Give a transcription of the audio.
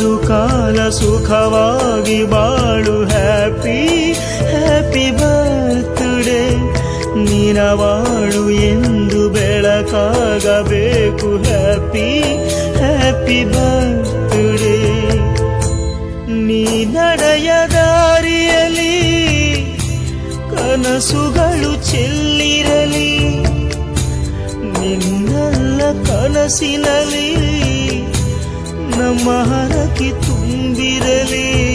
ಕಾಲ ಸುಖವಾಗಿ ಬಾಳು. Happy happy birthday. ನಿನವಾಳು ಎಂದು ಬೆಳಕಾಗಬೇಕು. Happy happy birthday. ನೀ ನಡೆಯ ದಾರಿಯಲಿ ಕನಸುಗಳು ಚೆಲ್ಲಿರಲಿ. ನಿನ್ನೆಲ್ಲ ಕನಸಿನಲ್ಲಿ ನಮ್ಮ ಹರಕೆ ತುಂಬಿರಲಿ.